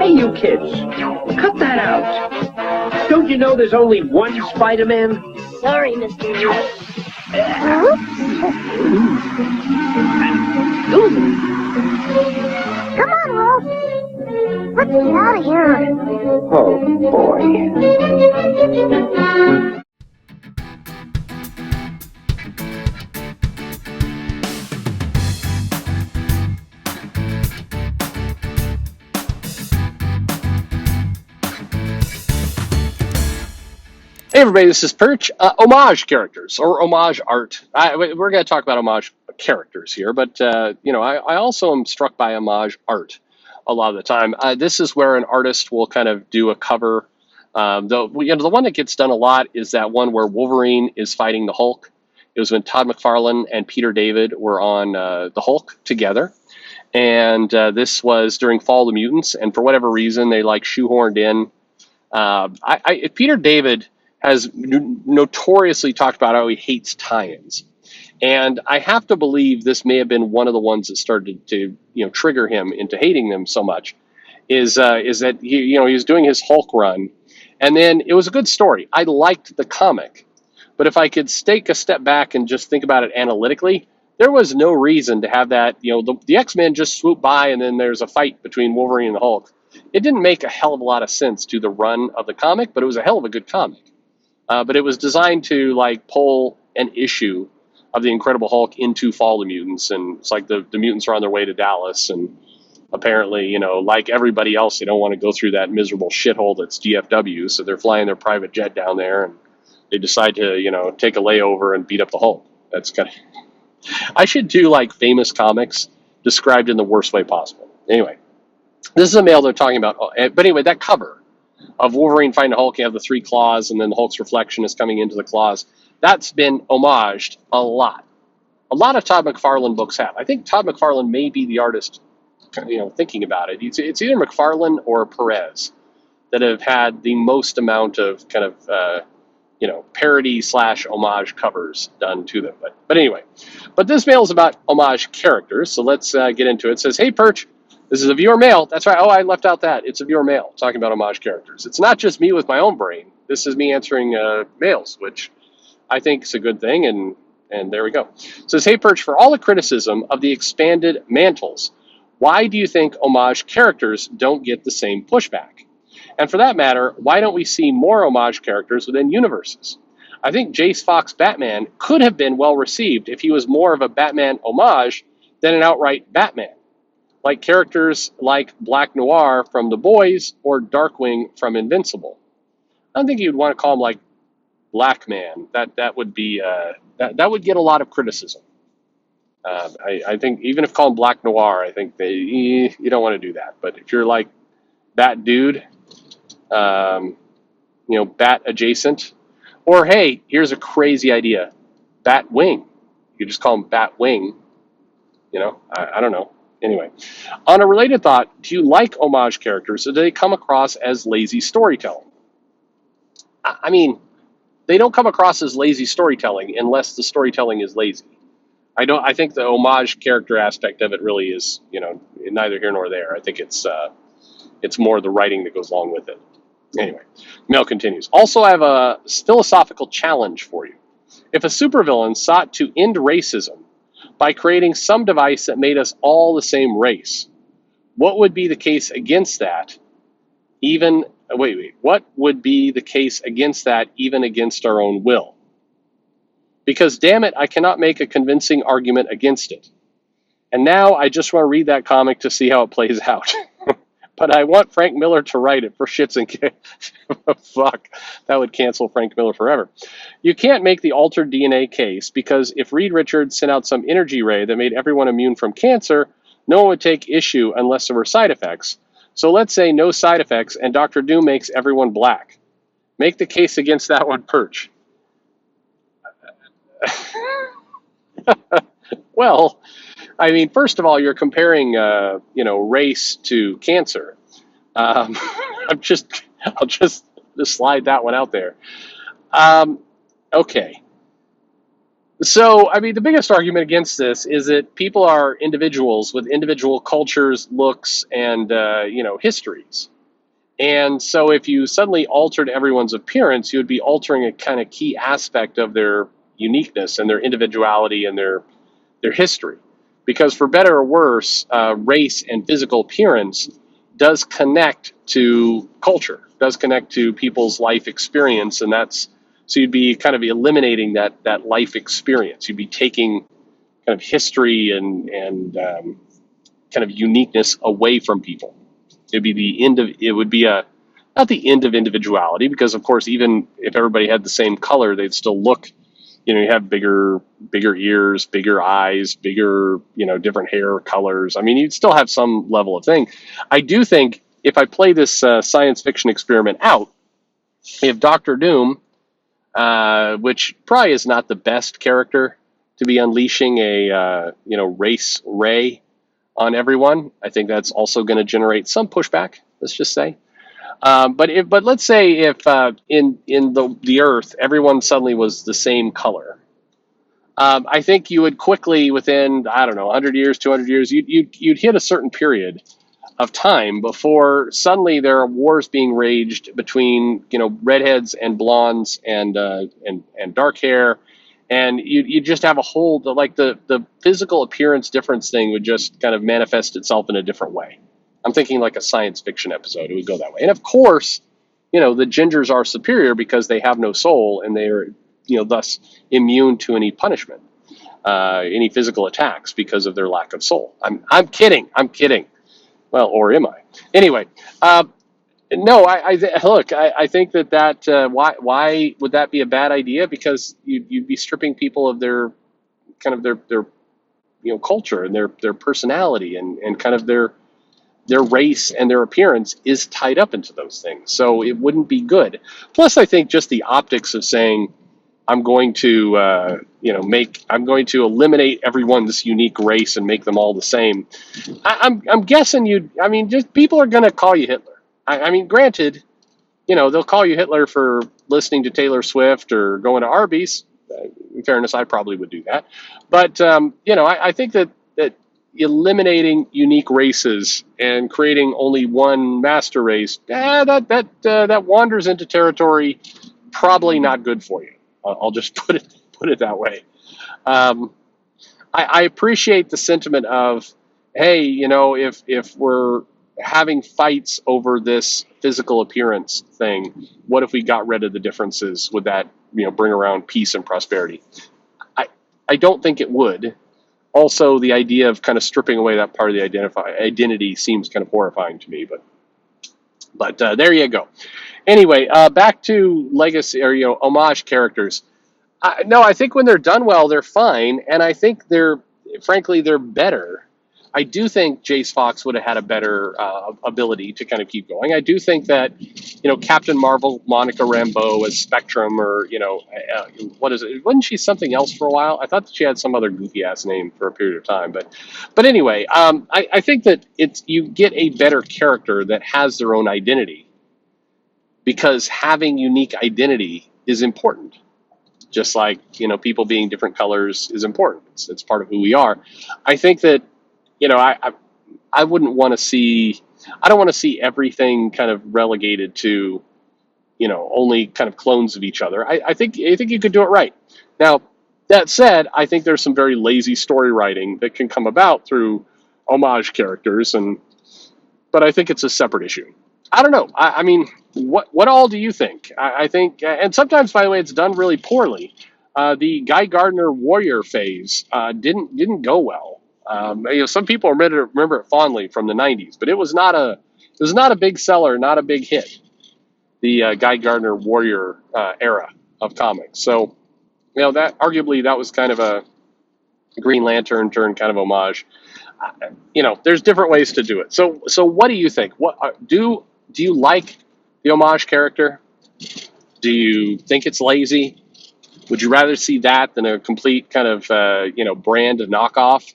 Hey, you kids, cut that out. Don't you know there's only one Spider-Man? Sorry, Mr. Lee. Come on, Wolf. Let's get out of here. Oh, boy. Hey everybody, this is Perch. Homage characters or homage art. We're going to talk about homage characters here, but I also am struck by homage art a lot of the time. This is where an artist will kind of do a cover. The one that gets done a lot is that one where Wolverine is fighting the Hulk. It was when Todd McFarlane and Peter David were on the Hulk together, and this was during Fall of the Mutants, and for whatever reason they like shoehorned in. Peter David has notoriously talked about how he hates tie-ins. And I have to believe this may have been one of the ones that started to, trigger him into hating them so much. Is that he was doing his Hulk run, and then it was a good story. I liked the comic, but if I could take a step back and just think about it analytically, there was no reason to have that. The X-Men just swoop by, and then there's a fight between Wolverine and the Hulk. It didn't make a hell of a lot of sense to the run of the comic, but it was a hell of a good comic. But it was designed to pull an issue of the Incredible Hulk into Fall of the Mutants, and it's like the mutants are on their way to Dallas, and apparently, like everybody else, they don't want to go through that miserable shithole that's DFW, so they're flying their private jet down there, and they decide to take a layover and beat up the Hulk. That's kind of I should do famous comics described in the worst way possible. Anyway, this is a male they're talking about, but anyway, that cover of Wolverine fighting the Hulk, you have the 3 claws, and then the Hulk's reflection is coming into the claws. That's been homaged a lot. A lot of Todd McFarlane books have. I think Todd McFarlane may be the artist, thinking about it. It's either McFarlane or Perez that have had the most amount of kind of, parody / homage covers done to them. But anyway, this mail is about homage characters, so let's get into it. It says, hey, Perch. This is a viewer mail. That's right. Oh, I left out that. It's a viewer mail talking about homage characters. It's not just me with my own brain. This is me answering mails, which I think is a good thing. And there we go. It says, hey, Perch, for all the criticism of the expanded mantles, why do you think homage characters don't get the same pushback? And for that matter, why don't we see more homage characters within universes? I think Jace Fox Batman could have been well received if he was more of a Batman homage than an outright Batman. Like characters like Black Noir from The Boys or Darkwing from Invincible. I don't think you'd want to call him Black Man. That would be that would get a lot of criticism. I think even if called Black Noir, I think you don't want to do that. But if you're like that dude, Bat adjacent, or hey, here's a crazy idea, Batwing. You just call him Batwing. I don't know. Anyway, on a related thought, do you like homage characters, or do they come across as lazy storytelling? I mean, they don't come across as lazy storytelling unless the storytelling is lazy. I think the homage character aspect of it really is, neither here nor there. I think it's more the writing that goes along with it. Anyway, mail continues. Also, I have a philosophical challenge for you. If a supervillain sought to end racism by creating some device that made us all the same race, what would be the case against that? What would be the case against that even against our own will? Because damn it, I cannot make a convincing argument against it. And now I just want to read that comic to see how it plays out. But I want Frank Miller to write it for shits and giggles. Fuck, that would cancel Frank Miller forever. You can't make the altered DNA case because if Reed Richards sent out some energy ray that made everyone immune from cancer, no one would take issue unless there were side effects. So let's say no side effects and Dr. Doom makes everyone black. Make the case against that one, Perch. Well, I mean, first of all, you're comparing, race to cancer. I'll just slide that one out there. Okay. So, I mean, the biggest argument against this is that people are individuals with individual cultures, looks, and, histories. And so if you suddenly altered everyone's appearance, you would be altering a kind of key aspect of their uniqueness and their individuality and their history. Because for better or worse, race and physical appearance does connect to culture, does connect to people's life experience, and that's so you'd be kind of eliminating that life experience. You'd be taking kind of history and kind of uniqueness away from people. It'd be the end of it would be a not the end of individuality, because of course even if everybody had the same color, they'd still look, you have bigger ears, bigger eyes, bigger, different hair colors. I mean, you'd still have some level of thing. I do think if I play this science fiction experiment out, if Doctor Doom, which probably is not the best character to be unleashing a race ray on everyone, I think that's also going to generate some pushback. Let's just say. But let's say if in the Earth everyone suddenly was the same color, I think you would quickly, within, I don't know, 100 years, 200 years, you'd hit a certain period of time before suddenly there are wars being waged between redheads and blondes and dark hair, and you just have a whole the physical appearance difference thing would just kind of manifest itself in a different way. I'm thinking like a science fiction episode. It would go that way, and of course, the gingers are superior because they have no soul and they are thus immune to any punishment, any physical attacks because of their lack of soul. I'm kidding. Well, or am I? Anyway, no. Look. I think that why would that be a bad idea? Because you'd be stripping people of their kind of their culture and their personality and kind of their race and their appearance is tied up into those things. So it wouldn't be good. Plus, I think just the optics of saying I'm going to I'm going to eliminate everyone's unique race and make them all the same. I'm guessing just people are going to call you Hitler. I mean, granted, they'll call you Hitler for listening to Taylor Swift or going to Arby's. In fairness, I probably would do that. But I think that eliminating unique races and creating only one master race, that wanders into territory probably not good for you. I'll just put it that way. Um, I appreciate the sentiment of, hey, if we're having fights over this physical appearance thing, what if we got rid of the differences? Would that bring around peace and prosperity? I don't think it would. Also, the idea of kind of stripping away that part of the identity seems kind of horrifying to me. But there you go. Anyway, back to legacy or homage characters. No, I think when they're done well, they're fine, and I think frankly they're better. I do think Jace Fox would have had a better ability to kind of keep going. I do think that Captain Marvel, Monica Rambeau as Spectrum, or what is it? Wasn't she something else for a while? I thought that she had some other goofy ass name for a period of time, but anyway, I think that you get a better character that has their own identity, because having unique identity is important. Just like people being different colors is important. It's part of who we are. I think that I wouldn't want to see. I don't want to see everything kind of relegated to only kind of clones of each other. I think you could do it right. Now, that said, I think there's some very lazy story writing that can come about through homage characters, but I think it's a separate issue. I don't know. I mean, what all do you think? I think, and sometimes, by the way, it's done really poorly. The Guy Gardner warrior phase didn't go well. Some people remember it fondly from the '90s, but it was not a big seller, not a big hit. The Guy Gardner warrior era of comics. So, that arguably that was kind of a Green Lantern turn kind of homage. There's different ways to do it. So what do you think? What do you like the homage character? Do you think it's lazy? Would you rather see that than a complete kind of brand knockoff?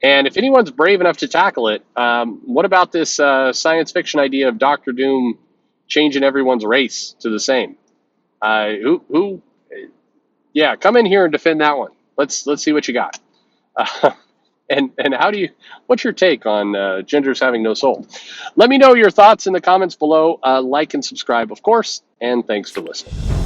And if anyone's brave enough to tackle it, what about this science fiction idea of Doctor Doom changing everyone's race to the same? Yeah, come in here and defend that one. Let's see what you got. And how do you? What's your take on gingers having no soul? Let me know your thoughts in the comments below. Like and subscribe, of course. And thanks for listening.